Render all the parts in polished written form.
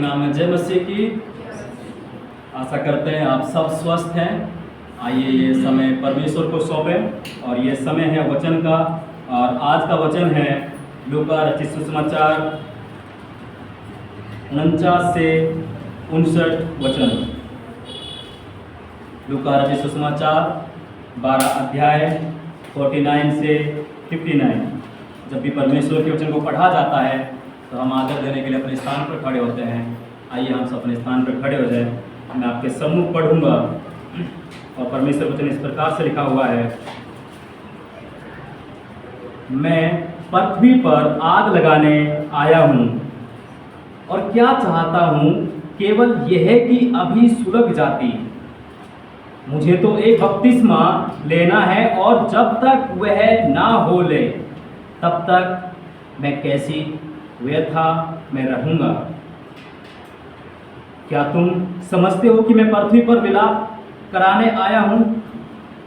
नाम में जय मसीह की। आशा करते हैं आप सब स्वस्थ हैं। आइए ये समय परमेश्वर को सौंपें और ये समय है वचन का। और आज का वचन है लूका रचित सुसमाचार 49 से 59 वचन। लूका रचित सुसमाचार 12 अध्याय 49 से 59। जब भी परमेश्वर के वचन को पढ़ा जाता है तो हम आदर देने के लिए अपने स्थान पर खड़े होते हैं। आइए हम सब अपने स्थान पर खड़े हो जाएं। मैं आपके सम्मुख पढ़ूंगा और परमेश्वर वचन इस प्रकार से लिखा हुआ है। मैं पृथ्वी पर आग लगाने आया हूँ और क्या चाहता हूँ केवल यह कि अभी सुलग जाती। मुझे तो एक बपतिस्मा लेना है और जब तक वह ना हो ले तब तक मैं कैसी व्यथा में रहूंगा। क्या तुम समझते हो कि मैं पृथ्वी पर विलाप कराने आया हूं?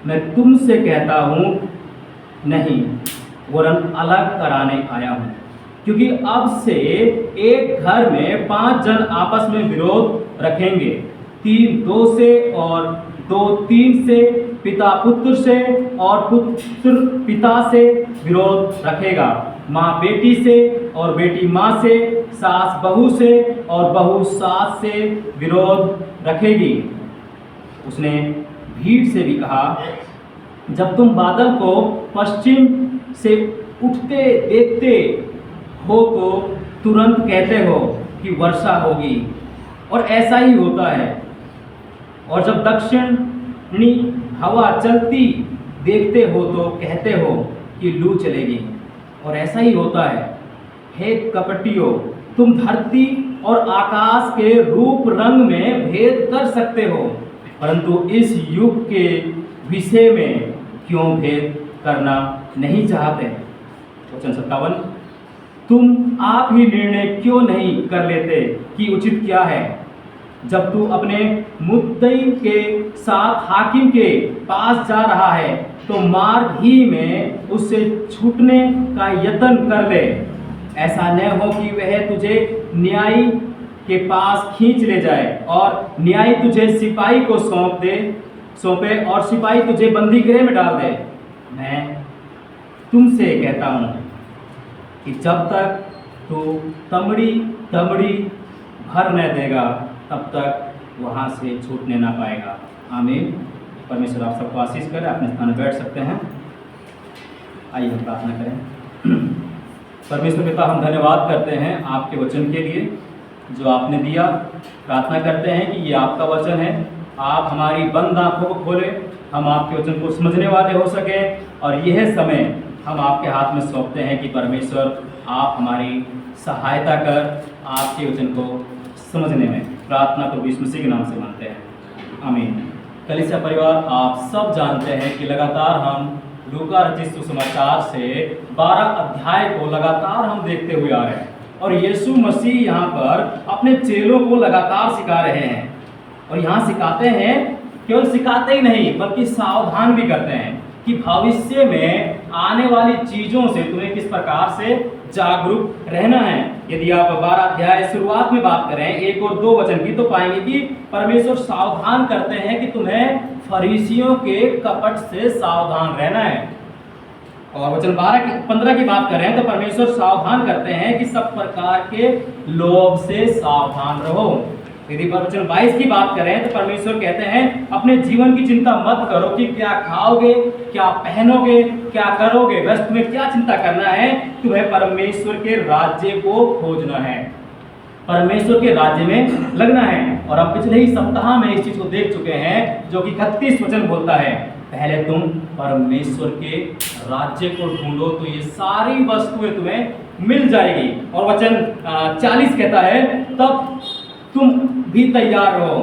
मैं तुमसे कहता हूं नहीं, वरन अलग कराने आया हूं। क्योंकि अब से एक घर में 5 जन आपस में विरोध रखेंगे, 3 2 से और 2 3 से, पिता पुत्र से और पुत्र पिता से विरोध रखेगा, माँ बेटी से और बेटी माँ से, सास बहू से और बहू सास से विरोध रखेगी। उसने भीड़ से भी कहा, जब तुम बादल को पश्चिम से उठते देखते हो तो तुरंत कहते हो कि वर्षा होगी, और ऐसा ही होता है। और जब दक्षिणी हवा चलती देखते हो तो कहते हो कि लू चलेगी, और ऐसा ही होता है। हे कपटियों, तुम धरती और आकाश के रूप रंग में भेद कर सकते हो, परंतु इस युग के विषय में क्यों भेद करना नहीं चाहते। वचन 57, तुम आप ही निर्णय क्यों नहीं कर लेते कि उचित क्या है। जब तू अपने मुद्दई के साथ हाकिम के पास जा रहा है तो मार्ग ही में उससे छूटने का यत्न कर ले। ऐसा न हो कि वह तुझे न्यायी के पास खींच ले जाए और न्यायी तुझे सिपाही को सौंपे और सिपाही तुझे बंदी गृह में डाल दे। मैं तुमसे कहता हूँ कि जब तक तू तमड़ी भर न देगा तब तक वहाँ से छूटने ना पाएगा। आमीन। परमेश्वर आप सबको आशीष करे। अपने स्थान में बैठ सकते हैं। आइए हम प्रार्थना करें। परमेश्वर पिता, हम धन्यवाद करते हैं आपके वचन के लिए जो आपने दिया। प्रार्थना करते हैं कि ये आपका वचन है। आप हमारी बंद आंखों को खोलें, हम आपके वचन को समझने वाले हो सकें। और यह समय हम आपके हाथ में सौंपते हैं कि परमेश्वर आप हमारी सहायता कर आपके वचन को समझने में। प्रार्थना प्रभु यीशु मसीह के नाम से मांगते हैं। आमीन। कलीसिया परिवार, आप सब जानते हैं कि लगातार हम लूका रचित सुसमाचार से 12 अध्याय को लगातार हम देखते हुए आ रहे हैं। और यीशु मसीह यहाँ पर अपने चेलों को लगातार सिखा रहे हैं। और यहाँ सिखाते हैं, केवल सिखाते ही नहीं बल्कि सावधान भी करते हैं कि भविष्य में आने वाली चीज़ों से तुम्हें किस प्रकार से जागरूक रहना है। यदि आप 12 अध्याय शुरुआत में बात करें 1 और 2 वचन की, तो पाएंगे कि परमेश्वर सावधान करते हैं कि तुम्हें फरीसियों के कपट से सावधान रहना है। और वचन 15 की बात करें तो परमेश्वर सावधान करते हैं कि सब प्रकार के लोभ से सावधान रहो। यदि वचन 22 की बात करें तो परमेश्वर कहते हैं अपने जीवन की चिंता मत करो कि क्या खाओगे, क्या पहनोगे, क्या करोगे। बस तुम्हें क्या चिंता करना है, तुम्हें परमेश्वर के राज्य को खोजना है, परमेश्वर के राज्य में लगना है। और अब पिछले ही सप्ताह में इस चीज को देख चुके हैं जो कि 31 वचन बोलता है, पहले तुम परमेश्वर के राज्य को ढूंढो तो ये सारी वस्तुएं तुम्हें मिल जाएगी। और वचन 40 कहता है, तब तुम भी तैयार रहो,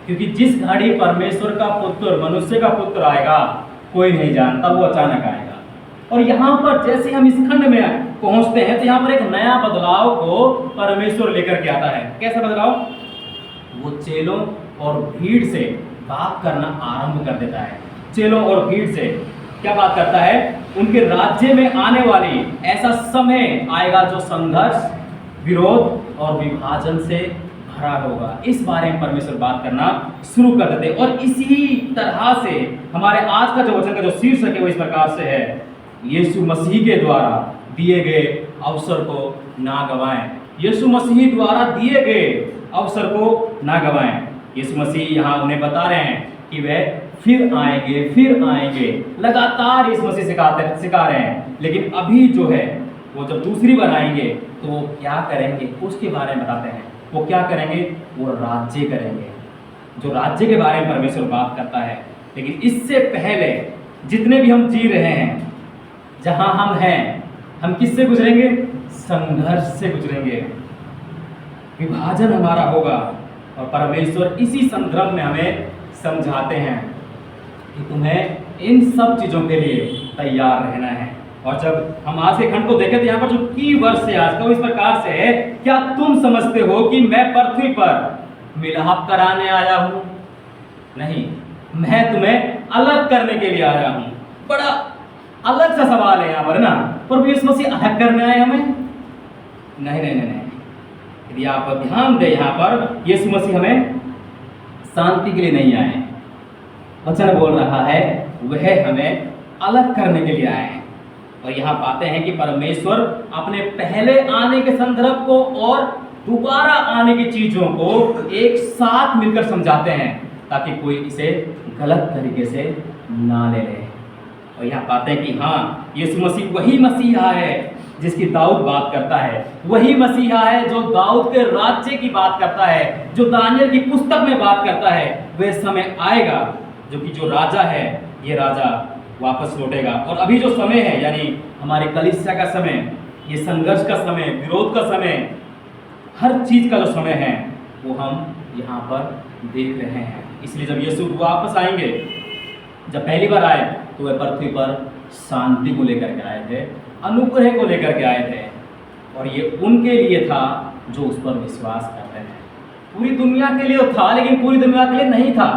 क्योंकि जिस घड़ी परमेश्वर का पुत्र, मनुष्य का पुत्र आएगा कोई नहीं जानता, वो अचानक आएगा। और यहाँ पर जैसे हम इस खंड में पहुंचते हैं तो यहाँ पर एक नया बदलाव को परमेश्वर लेकर के आता है। कैसा बदलाव? वो चेलों और भीड़ से बात करना आरंभ कर देता है। चेलों और भीड़ से क्या बात करता है? उनके राज्य में आने वाली ऐसा समय आएगा जो संघर्ष, विरोध और विभाजन से भरा होगा। इस बारे में परमेश्वर बात करना शुरू कर देते हैं। और इसी तरह से हमारे आज का जो वचन का जो शीर्षक है वो इस प्रकार से है, यीशु मसीह के द्वारा दिए गए अवसर को ना गवाएं। यीशु मसीह द्वारा दिए गए अवसर को ना गवाएं। यीशु मसीह यहाँ उन्हें बता रहे हैं कि वे फिर आएंगे, लगातार यीशु मसीह सिखा रहे हैं। लेकिन अभी जो है वो जब दूसरी बार आएंगे तो वो क्या करेंगे उसके बारे में बताते हैं। वो क्या करेंगे? वो राज्य करेंगे, जो राज्य के बारे में परमेश्वर बात करता है। लेकिन इससे पहले जितने भी हम जी रहे हैं, जहां हम हैं, हम किससे गुजरेंगे? संघर्ष से गुजरेंगे, विभाजन हमारा होगा। और परमेश्वर इसी संदर्भ में हमें समझाते हैं कि तुम्हें इन सब चीज़ों के लिए तैयार रहना है। और जब हम आज के खंड को देखें तो यहाँ पर जो की वर्ष है आज का वो इस प्रकार से है, क्या तुम समझते हो कि मैं पृथ्वी पर मिलाप कराने आया हूँ? नहीं, मैं तुम्हें अलग करने के लिए आया हूँ। बड़ा अलग सा सवाल है यहाँ पर ना, पर यीशु मसीह अलग करने आए हमें? नहीं। यदि आप ध्यान दें, यहाँ पर यीशु मसीह हमें शांति के लिए नहीं आए। वचन बोल रहा है वह हमें अलग करने के लिए आए हैं। और यहाँ पाते हैं कि परमेश्वर अपने पहले आने के संदर्भ को और दोबारा आने की चीजों को एक साथ मिलकर समझाते हैं, ताकि कोई इसे गलत तरीके से ना ले ले। और यहाँ पाते हैं कि हाँ, यीशु मसीह वही मसीहा है जिसकी दाऊद बात करता है, वही मसीहा है जो दाऊद के राज्य की बात करता है, जो दानियल की पुस्तक में बात करता है। वह समय आएगा जो कि जो राजा है, ये राजा वापस लौटेगा। और अभी जो समय है, यानी हमारे कलीसिया का समय, ये संघर्ष का समय, विरोध का समय, हर चीज़ का जो समय है वो हम यहाँ पर देख रहे हैं। इसलिए जब यीशु वापस आएंगे, जब पहली बार आए तो वह पृथ्वी पर शांति को लेकर के आए थे, अनुग्रह को लेकर के आए थे। और ये उनके लिए था जो उस पर विश्वास करते हैं। पूरी दुनिया के लिए था, लेकिन पूरी दुनिया के लिए नहीं था,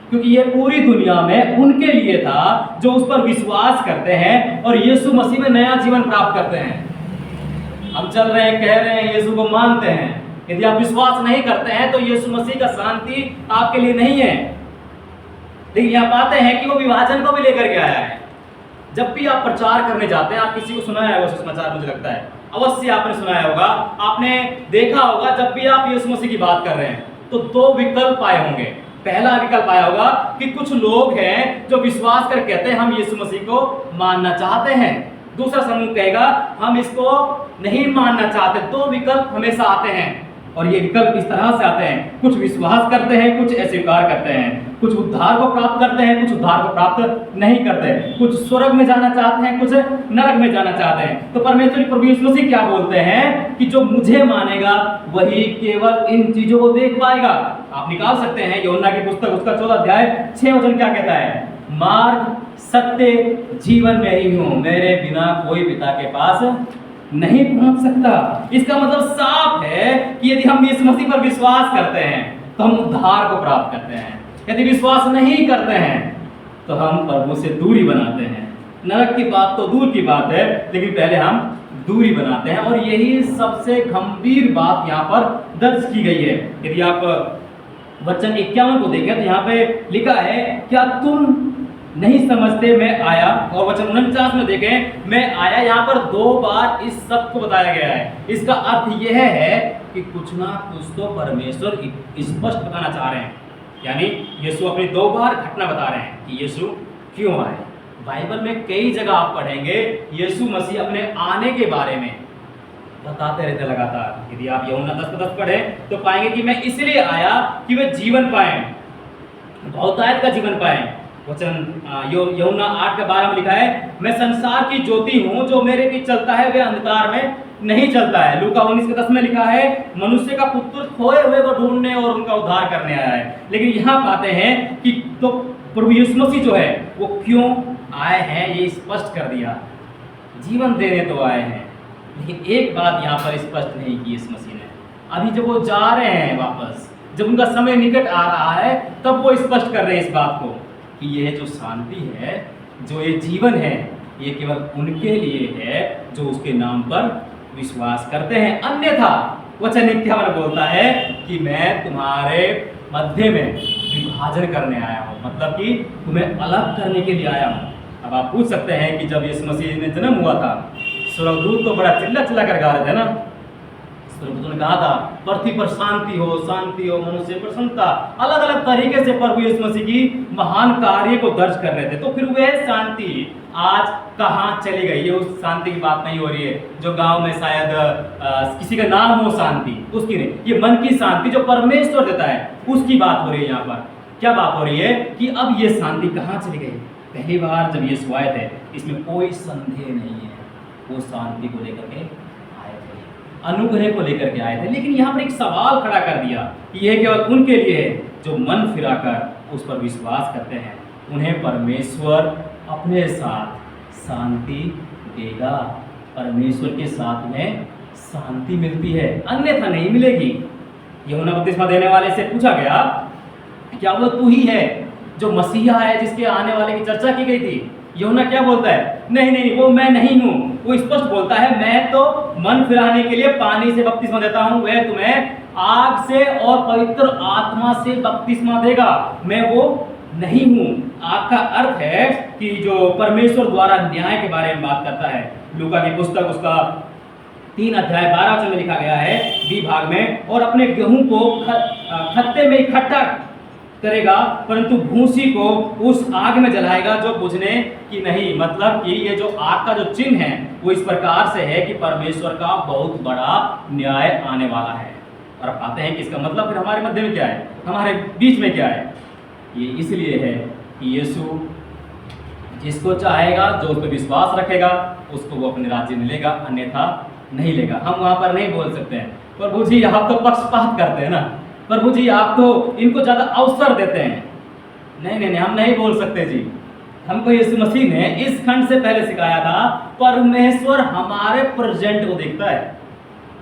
क्योंकि ये पूरी दुनिया में उनके लिए था जो उस पर विश्वास करते हैं और यीशु मसीह में नया जीवन प्राप्त करते हैं। हम चल रहे हैं, कह रहे हैं, यीशु को मानते हैं। यदि आप विश्वास नहीं करते हैं तो यीशु मसीह का शांति आपके लिए नहीं है। लेकिन यहाँ पाते हैं कि वो विभाजन को भी लेकर के आया है। जब भी आप प्रचार करने जाते हैं, आप किसी को सुनाया होगा समाचार, मुझे लगता है अवश्य आपने सुनाया होगा, आपने देखा होगा, जब भी आप यीशु मसीह की बात कर रहे हैं तो दो विकल्प आए होंगे। पहला विकल्प आया होगा कि कुछ लोग हैं जो विश्वास कर कहते हैं हम यीशु मसीह को मानना चाहते हैं, दूसरा समूह कहेगा हम इसको नहीं मानना चाहते। दो विकल्प हमेशा आते हैं। और ये विकल्प इस तरह से आते हैं, कुछ विश्वास करते हैं, कुछ अस्वीकार करते हैं, कुछ उद्धार को प्राप्त करते हैं, कुछ उद्धार को प्राप्त नहीं करते, कुछ स्वर्ग में जाना चाहते हैं, कुछ नरक में जाना चाहते हैं। तो परमेश्वर प्रभु यीशु मसीह क्या बोलते हैं कि जो मुझे मानेगा वही केवल इन चीजों को देख पाएगा। आप निकाल सकते हैं यूहन्ना की पुस्तक, उसका 14 अध्याय 6 वचन क्या कहता है? मार्ग, सत्य, जीवन में ही हूँ, मेरे बिना कोई पिता के पास नहीं पहुंच सकता। इसका मतलब साफ है कि यदि हम यीशु मसीह पर विश्वास करते हैं तो हम उद्धार को प्राप्त करते हैं। यदि विश्वास नहीं करते हैं तो हम प्रभु से दूरी बनाते हैं। नरक की बात तो दूर की बात है, लेकिन पहले हम दूरी बनाते हैं। और यही सबसे गंभीर बात यहाँ पर दर्ज की गई है। यदि आप वचन 51 को देखें तो यहाँ पे लिखा है, क्या तुम नहीं समझते मैं आया? और वचन 49 में देखें, मैं आया, यहाँ पर 2 बार इस सब को बताया गया है। इसका अर्थ यह है कि कुछ ना कुछ तो परमेश्वर स्पष्ट बताना चाह रहे हैं। यानी यीशु अपनी 2 बार घटना बता रहे हैं कि यीशु क्यों आए। बाइबल में कई जगह आप पढ़ेंगे यीशु मसीह अपने आने के बारे में बताते रहते लगातार। यदि आप यूहन्ना 10:10 पढ़ें तो पाएंगे कि मैं इसलिए आया कि वे जीवन पाएं, बहुतायत का जीवन पाएं। वचन यूहन्ना 8:12 में लिखा है, मैं संसार की ज्योति हूँ, जो मेरे बीच चलता है वह अंधकार में नहीं चलता है। लूका 19:10 में लिखा है, मनुष्य का पुत्र खोए हुए को ढूंढने और उनका उद्धार करने आया है। लेकिन यहाँ पाते हैं कि तो प्रभु यीशु मसीह जो है वो क्यों आए हैं, ये स्पष्ट कर दिया। जीवन देने तो आए हैं, लेकिन एक बात यहाँ पर स्पष्ट नहीं की यीशु मसीह ने। अभी जब वो जा रहे हैं वापस, जब उनका समय निकट आ रहा है, तब वो स्पष्ट कर रहे हैं इस बात को कि यह जो शांति है, जो ये जीवन है, ये केवल उनके लिए है जो उसके नाम पर विश्वास करते हैं। अन्यथा वचन 51 बोलता है कि मैं तुम्हारे मध्य में विभाजन करने आया हूँ, मतलब कि तुम्हें अलग करने के लिए आया हूँ। अब आप पूछ सकते हैं कि जब यीशु मसीह ने जन्म हुआ था, स्वर्गदूत तो बड़ा चिल्ला चिल्ला कर गा रहे थे ना। स्वर्गदूत ने कहा था पृथ्वी पर शांति हो, मनुष्य प्रसन्नता, अलग अलग तरीके से प्रभु यीशु मसीह की महान कार्य को दर्ज कर रहे थे। तो फिर वह शांति आज कहाँ चली गई? ये उस शांति की बात नहीं हो रही है जो गांव में शायद किसी का नाम हो शांति, उसकी नहीं, ये मन की शांति जो परमेश्वर देता है उसकी बात हो रही है। यहाँ पर क्या बात हो रही है कि अब ये शांति कहाँ चली गई? पहली बार जब ये स्वायत है, इसमें कोई संदेह नहीं है, वो शांति को लेकर के आए थे, अनुग्रह को लेकर के आए थे। लेकिन यहाँ पर एक सवाल खड़ा कर दिया कि यह केवल उनके लिए है जो मन फिराकर उस पर विश्वास करते हैं, उन्हें परमेश्वर अपने साथ शांति देगा। परमेश्वर के साथ में शांति मिलती है, अन्यथा नहीं मिलेगी। यूहन्ना बपतिस्मा देने वाले से पूछा गया क्या वो तू ही है जो मसीहा है जिसके आने वाले की चर्चा की गई थी? यूहन्ना क्या बोलता है? नहीं नहीं, वो मैं नहीं हूँ। वो स्पष्ट बोलता है मैं तो मन फिराने के लिए पानी से बपतिस्मा देता हूँ, वह तुम्हें आग से और पवित्र आत्मा से बपतिस्मा देगा, मैं वो नहीं हूँ। आग का अर्थ है कि जो परमेश्वर द्वारा न्याय के बारे में बात करता है। लूका की पुस्तक उसका 3 अध्याय 12 वचन में लिखा गया है बी भाग में, और अपने गेहूं को खत्ते में इकट्ठा करेगा परंतु भूसी को उस आग में जलाएगा जो बुझने की नहीं। मतलब कि ये जो आग का जो चिन्ह है वो इस प्रकार से है कि परमेश्वर का बहुत बड़ा न्याय आने वाला है। और अब आते हैं कि इसका मतलब फिर हमारे मध्य में क्या है, हमारे बीच में क्या है? ये इसलिए है कि यीशु जिसको चाहेगा, जो उस पर विश्वास रखेगा, उसको वो अपने राज्य में लेगा, अन्यथा नहीं लेगा। हम वहाँ पर नहीं बोल सकते हैं प्रभु जी आप तो पक्षपात करते हैं ना, प्रभु जी आप तो इनको ज़्यादा अवसर देते हैं। नहीं नहीं नहीं, हम नहीं बोल सकते जी। हमको यीशु मसीह ने इस खंड से पहले सिखाया था परमेश्वर हमारे प्रेजेंट को देखता है,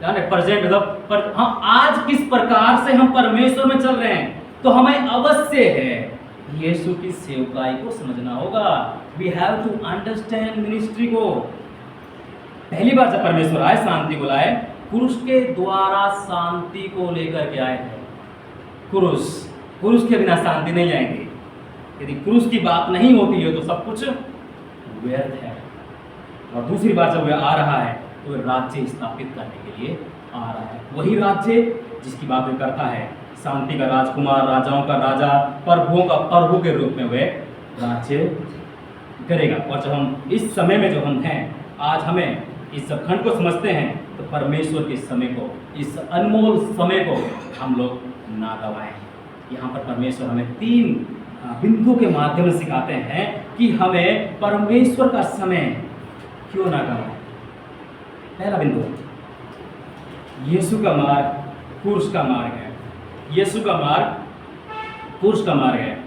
जाने प्रेजेंट मतलब पर हम आज किस प्रकार से हम परमेश्वर में चल रहे हैं, तो हमें अवश्य है यीशु की सेवकाई को समझना होगा। We have to understand ministry को। पहली बार जब परमेश्वर आए, शांति को लाए, क्रूस के द्वारा शांति को लेकर के आए थे। क्रूस के बिना शांति नहीं आएगी। यदि क्रूस की बात नहीं होती है तो सब कुछ व्यर्थ है। और दूसरी बार जब वह आ रहा है तो वह राज्य स्थापित करने के लिए आ रहा है, वही राज्य जिसकी बात वह करता है, शांति का राजकुमार, राजाओं का राजा, प्रभुओं का प्रभु के रूप में वह राज्य करेगा। और जब हम इस समय में जो हम हैं, आज हमें इस खंड को समझते हैं तो परमेश्वर के समय को, इस अनमोल समय को हम लोग ना गवाएं। यहाँ पर परमेश्वर हमें 3 बिंदु के माध्यम से सिखाते हैं कि हमें परमेश्वर का समय क्यों ना गवाएं। पहला बिंदु, यीशु का मार्ग क्रूस का मार्ग है। यीशु का मार्ग क्रूस का मार्ग है।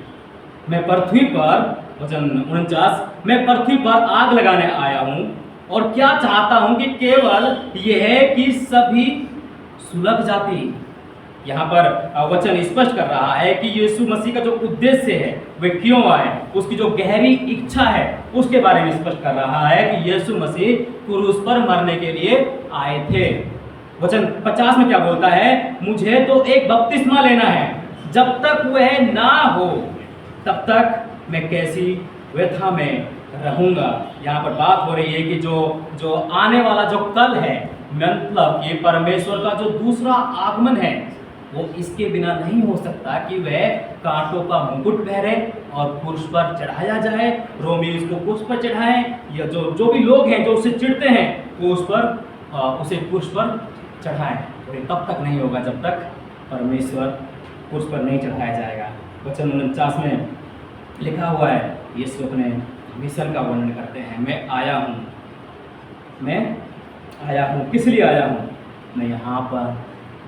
मैं पृथ्वी पर, वचन 49, मैं पृथ्वी पर आग लगाने आया हूँ और क्या चाहता हूँ कि केवल यह है कि सभी सुलग जाती। यहाँ पर वचन स्पष्ट कर रहा है कि यीशु मसीह का जो उद्देश्य है वह क्यों आए, उसकी जो गहरी इच्छा है उसके बारे में स्पष्ट कर रहा है कि यीशु मसीह क्रूस पर मरने के लिए आए थे। वचन 50 में क्या बोलता है? मुझे तो एक बपतिस्मा लेना है, जब तक वह ना हो तब तक मैं कैसी व्यथा में रहूंगा। यहाँ पर बात हो रही है कि जो आने वाला जो कल है, मतलब ये परमेश्वर का जो दूसरा आगमन है, वो इसके बिना नहीं हो सकता कि वह कांटों का मुकुट पहने और क्रूस पर चढ़ाया जाए, रोमी उसको क्रूस पर चढ़ाएं, या जो भी लोग हैं जो उससे चिढ़ते हैं वो उसे क्रूस पर चढ़ाएं। और ये तब तक नहीं होगा जब तक परमेश्वर क्रूस पर नहीं चढ़ाया जाएगा। वचन 49 में लिखा हुआ है, यीशु अपने मिशन का वर्णन करते हैं, मैं आया हूँ। किस लिए आया हूँ? मैं यहाँ पर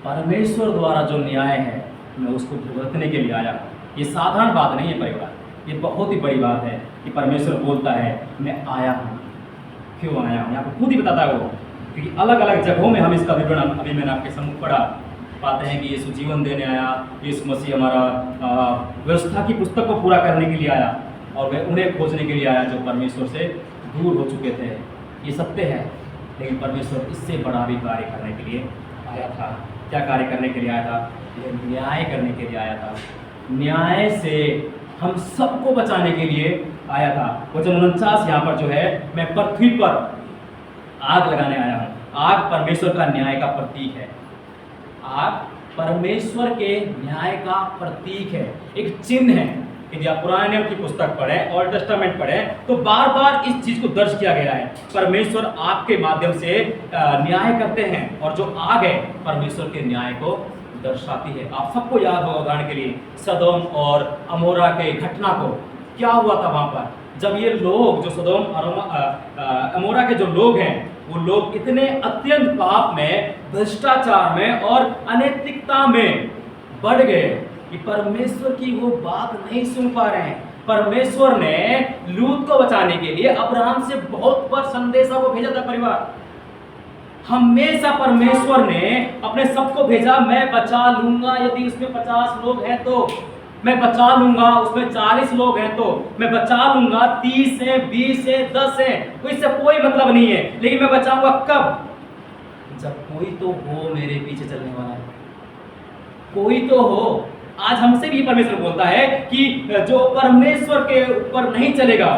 परमेश्वर द्वारा जो न्याय है मैं उसको भुगतने के लिए आया हूँ। ये साधारण बात नहीं है परिवार, ये बहुत ही बड़ी बात है कि परमेश्वर बोलता है मैं आया हूँ। क्यों आया हूँ? यहाँ पर खुद ही बताता है वो, क्योंकि अलग अलग जगहों में हम इसका विवरण अभी मैंने आपके सम्मुख पढ़ा, पाते हैं कि यीशु जीवन देने आया, यीशु मसीह हमारा व्यवस्था की पुस्तक को पूरा करने के लिए आया, और वह उन्हें खोजने के लिए आया जो परमेश्वर से दूर हो चुके थे। ये सत्य है, लेकिन परमेश्वर इससे बड़ा भी कार्य करने के लिए आया था। क्या कार्य करने के लिए आया था? यह न्याय करने के लिए आया था। न्याय से हम सबको बचाने के लिए आया था। वचन 49 यहाँ पर जो है, मैं पृथ्वी पर आग लगाने आया हूँ। आग परमेश्वर का न्याय का प्रतीक है। आग परमेश्वर के न्याय का प्रतीक है, एक चिन्ह है। यदि आप पुराने नियम की पुस्तक पढ़ें, ओल्ड टेस्टामेंट पढ़ें, तो बार बार इस चीज को दर्ज किया गया है। परमेश्वर आग के माध्यम से न्याय करते हैं, और जो आग है परमेश्वर के न्याय को दर्शाती है। आप सबको याद होगा, उदाहरण के लिए सदोम और अमोरा के घटना को। क्या हुआ था वहां पर, जब ये लोग जो सदोम और अमोरा के जो लोग हैं, वो लोग इतने अत्यंत पाप में, भ्रष्टाचार में और अनैतिकता में बढ़ गए कि परमेश्वर की वो बात नहीं सुन पा रहे हैं। परमेश्वर ने लूत को बचाने के लिए अब्राहम से बहुत बार संदेशा को भेजा था। परिवार, हमेशा परमेश्वर ने अपने सबको भेजा, मैं बचा लूंगा, यदि उसमें 50 लोग हैं तो मैं बचा लूंगा, उसमें 40 लोग हैं तो मैं बचा लूंगा, 30 है, 20 है, 10 है, तो इससे कोई मतलब नहीं है। लेकिन मैं बचाऊंगा कब? जब कोई तो हो मेरे पीछे चलने वाला है, कोई तो हो। आज हमसे भी परमेश्वर बोलता है कि जो परमेश्वर के ऊपर नहीं चलेगा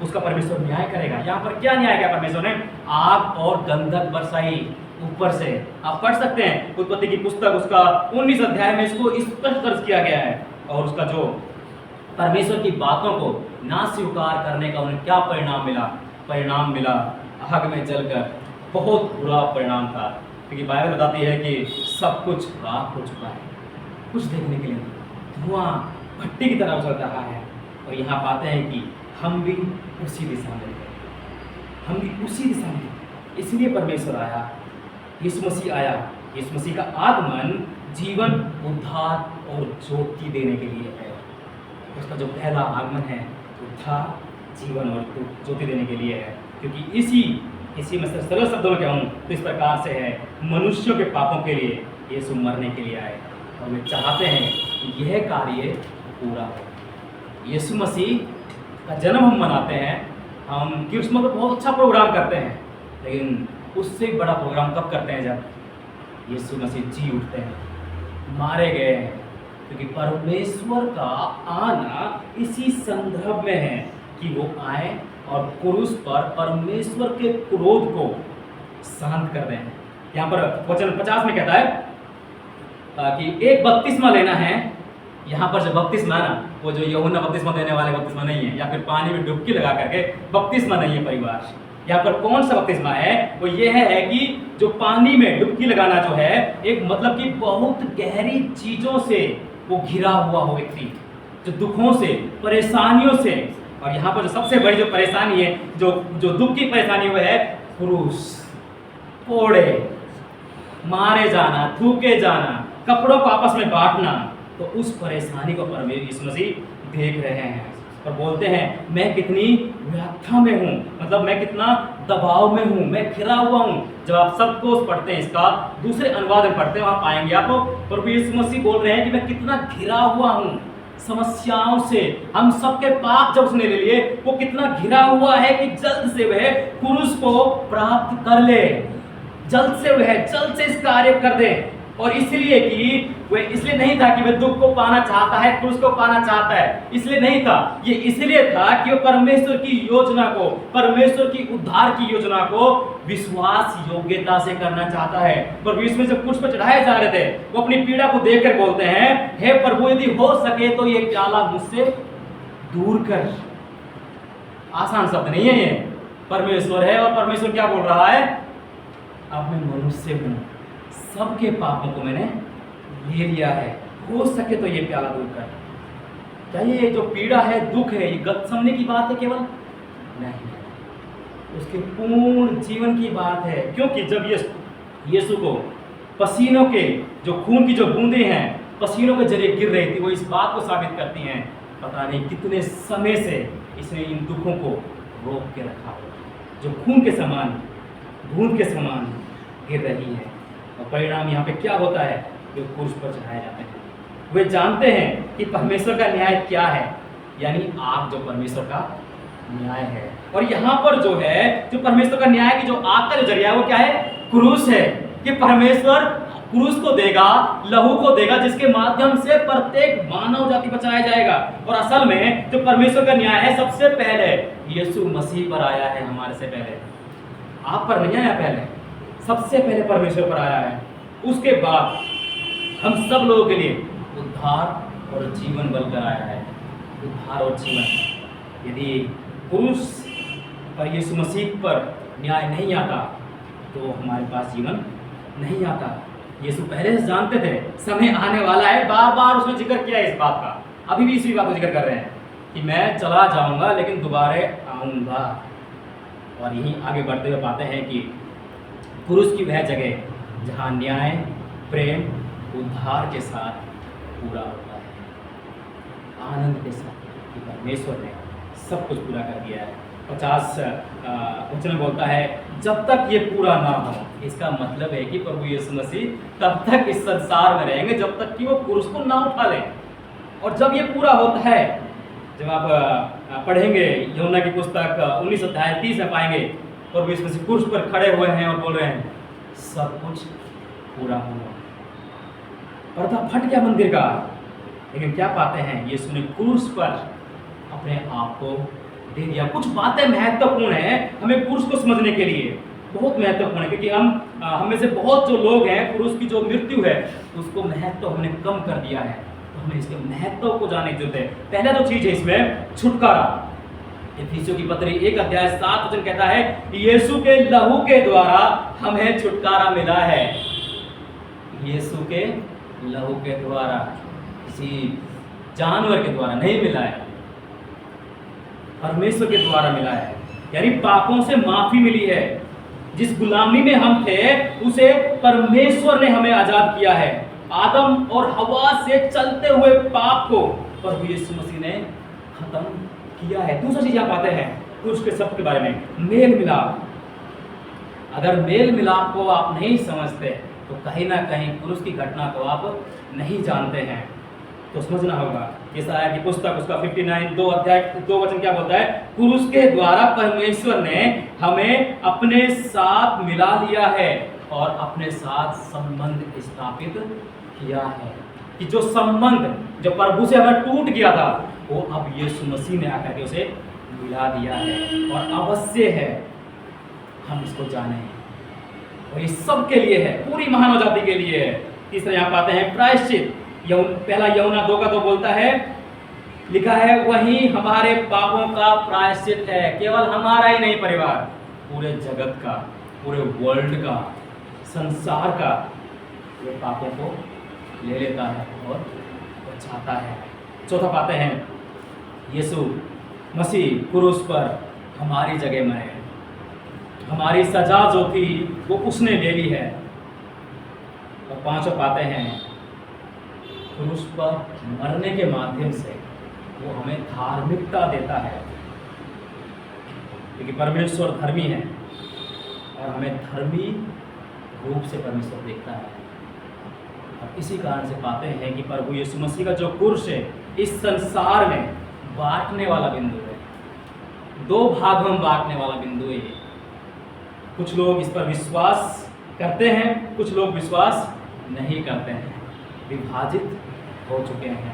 उसका परमेश्वर न्याय करेगा। यहाँ पर क्या न्याय किया परमेश्वर ने? आग और गंधक बरसाई ऊपर से। आप पढ़ सकते हैं उत्पत्ति की पुस्तक, उसका 19 अध्याय में इसको स्पष्ट दर्ज किया गया है। और उसका जो परमेश्वर की बातों को ना स्वीकार करने का उन्हें क्या परिणाम मिला? परिणाम मिला आग में जलकर बहुत बुरा परिणाम था। क्योंकि बाइबल बताती है कि सब कुछ राख हो चुका है, कुछ देखने के लिए नहीं, धुआं भट्टी की तरह उछल रहा है। और यहाँ पाते हैं कि हम भी उसी दिशा में गए, हम भी उसी दिशा में। इसलिए परमेश्वर आया, यीशु मसीह आया। यीशु मसीह का आगमन जीवन, उद्धार और ज्योति देने के लिए है। उसका जो पहला आगमन है उद्धार, जीवन और ज्योति देने के लिए है। क्योंकि इसी में सरल शब्दों में कहूँ तो इस प्रकार से है, मनुष्यों के पापों के लिए यीशु मरने के लिए आए, और वे चाहते हैं कि यह कार्य पूरा हो। यीशु मसीह का जन्म हम मनाते हैं, हम क्रिसमस पर बहुत अच्छा प्रोग्राम करते हैं, लेकिन उससे बड़ा प्रोग्राम कब करते हैं? जब यीशु मसीह जी उठते हैं, मारे गए हैं। क्योंकि परमेश्वर का आना इसी संदर्भ में है कि वो आए और क्रूस पर परमेश्वर के क्रोध को शांत कर दें। यहाँ पर वचन 50 में कहता है कि एक बपतिस्मा लेना है। यहाँ पर जो बपतिस्मा है ना, वो जो यूहन्ना बपतिस्मा देने वाले बपतिस्मा नहीं है, या फिर पानी में डुबकी लगा करके बपतिस्मा नहीं है। परिवार, यहाँ पर कौन सा बपतिस्मा है? वो ये है कि जो पानी में डुबकी लगाना जो है, एक मतलब कि बहुत गहरी चीजों से वो घिरा हुआ हो व्यक्ति, जो दुखों से, परेशानियों से। और यहाँ पर जो सबसे बड़ी जो परेशानी है, जो दुख की परेशानी वो है क्रूस, कोड़े, मारे जाना, थूके जाना, कपड़ों को आपस में बांटना। तो उस परेशानी को परमेश्वर यीशु मसीह देख रहे हैं और बोलते हैं, मैं कितनी व्याख्या में हूँ, मतलब मैं कितना दबाव में हूँ, मैं घिरा हुआ हूँ। जब आप सबको पढ़ते हैं, इसका दूसरे अनुवाद में पढ़ते हैं, वहाँ पाएंगे आप प्रभु यीशु मसीह बोल रहे हैं कि मैं कितना घिरा हुआ हूँ समस्याओं से। हम सबके पाप जब उसने ले लिए, वो कितना घिरा हुआ है कि जल्द से वह क्रूस को प्राप्त कर ले, जल्द से वह जल्द से इस कार्य कर दे। और इसलिए कि वह इसलिए नहीं था कि वह दुख को पाना चाहता है, क्रूस को पाना चाहता है, इसलिए नहीं था। ये इसलिए था कि वो परमेश्वर की योजना को, परमेश्वर की उद्धार की योजना को विश्वास योग्यता से करना चाहता है। पर इसमें जब क्रूस पर चढ़ाए जा रहे थे, वो अपनी पीड़ा को देखकर बोलते हैं, हे प्रभु, यदि हो सके तो ये प्याला मुझसे दूर कर। आसान शब्द नहीं है ये, परमेश्वर है। और परमेश्वर क्या बोल रहा है? अब मैं मनुष्य हूँ, सबके पापों को मैंने ले लिया है, हो सके तो ये प्याला दूर कर। क्या ये जो पीड़ा है, दुख है, ये गतसमने की बात है केवल? नहीं, उसके पूर्ण जीवन की बात है। क्योंकि जब यीशु को पसीनों के जो खून की जो बूंदें हैं पसीनों के जरिए गिर रही थी, वो इस बात को साबित करती हैं, पता नहीं कितने समय से इसने इन दुखों को रोक के रखा हो, जो खून के समान, बूंद के समान गिर रही है। और परिणाम यहाँ पे क्या होता है? वे क्रूस पर चढ़ाए जाते हैं। वे जानते हैं कि परमेश्वर का न्याय क्या है, यानी आग जो परमेश्वर का न्याय है। और यहाँ पर जो है, जो परमेश्वर का न्याय की जो आग का जो जरिया है वो क्या है? क्रूस है। कि परमेश्वर क्रूस को देगा, लहू को देगा, जिसके माध्यम से प्रत्येक मानव जाति बचाया जाएगा। और असल में जो परमेश्वर का न्याय है, सबसे पहले यीशु मसीह पर आया है, हमारे से पहले। आप पर नहीं आया पहले, सबसे पहले परमेश्वर पर आया है। उसके बाद हम सब लोगों के लिए उद्धार और जीवन बनकर आया है। उद्धार और जीवन। यदि क्रूस पर यीशु मसीह पर न्याय नहीं आता तो हमारे पास जीवन नहीं आता। यीशु पहले से जानते थे समय आने वाला है, बार बार उसने जिक्र किया इस बात का। अभी भी इसी बात का जिक्र कर रहे हैं कि मैं चला जाऊंगा लेकिन दोबारा आऊंगा। और यहीं आगे बढ़ते हुए पाते हैं कि क्रूस की वह जगह जहां न्याय, प्रेम, उद्धार के साथ पूरा होता है, आनंद के साथ कि परमेश्वर ने सब कुछ पूरा कर दिया है। 50 वचन बोलता है जब तक ये पूरा ना हो। इसका मतलब है कि प्रभु यीशु मसीह तब तक इस संसार में रहेंगे जब तक कि वो क्रूस को ना उठा लें। और जब ये पूरा होता है, जब आप पढ़ेंगे यूहन्ना की पुस्तक 19 अध्याय 30 में पाएंगे प्रभु यीशु मसीह क्रूस पर खड़े हुए हैं और बोल रहे हैं सब कुछ पूरा हुआ। पर्दा फट गया मंदिर का, लेकिन क्या पाते हैं, यीशु ने क्रूस पर अपने आप को दे दिया। कुछ बातें महत्वपूर्ण हैं हमें क्रूस को समझने के लिए, बहुत महत्वपूर्ण है, क्योंकि हम में से बहुत जो लोग हैं क्रूस की जो मृत्यु है उसको महत्व हमने कम कर दिया है। तो हमें इसके महत्व को जानने की जरूरत है। पहला जो चीज है इसमें छुटकारा। इफिसियों की पत्री 1 अध्याय 7 वचन कहता है कि यीशु के लहू के द्वारा हमें छुटकारा मिला है। यीशु के लहू के द्वारा, किसी जानवर के द्वारा नहीं मिला है, परमेश्वर के द्वारा मिला है। यानी पापों से माफी मिली है। जिस गुलामी में हम थे उसे परमेश्वर ने हमें आजाद किया है। आदम और हवा से चलते हुए पाप को प्रभु यीशु मसीह ने खत्म किया है। दूसरी चीज आप पाते हैं क्रूस के शब्द के बारे में, मेल मिलाप। अगर मेल मिलाप को आप नहीं समझते तो कहीं ना कहीं क्रूस की घटना को आप नहीं जानते हैं। तो समझना होगा। यशायाह की पुस्तक उसका 59 2 अध्याय 2 वचन क्या बोलता है, क्रूस के द्वारा परमेश्वर ने हमें अपने साथ मिला लिया है और अपने साथ संबंध स्थापित किया है। कि जो संबंध जो प्रभु से हमें टूट गया था वो अब यीशु मसीह ने आकर के उसे मिला दिया है। और अवश्य है हम इसको जाने, और ये सब के लिए है, पूरी मानव जाति के लिए है। तीसरा यहाँ पाते हैं प्रायश्चित। पहला यूहन्ना 2 का 2 बोलता है, लिखा है वही हमारे पापों का प्रायश्चित है। केवल हमारा ही नहीं, परिवार, पूरे जगत का, पूरे वर्ल्ड का, संसार का ये पापों को ले लेता है और बचाता है। चौथा पाते हैं यीशु मसीह क्रूस पर हमारी जगह मरे। हमारी सजा जो थी वो उसने ले ली है। और पांचवा पाते हैं क्रूस पर मरने के माध्यम से वो हमें धार्मिकता देता है, क्योंकि परमेश्वर धर्मी है और हमें धर्मी रूप से परमेश्वर देखता है। और इसी कारण से पाते हैं कि प्रभु यीशु मसीह का जो क्रूस है इस संसार में बांटने वाला बिंदु है। 2 भागों में बांटने वाला बिंदु है। कुछ लोग इस पर विश्वास करते हैं, कुछ लोग विश्वास नहीं करते हैं, विभाजित हो चुके हैं।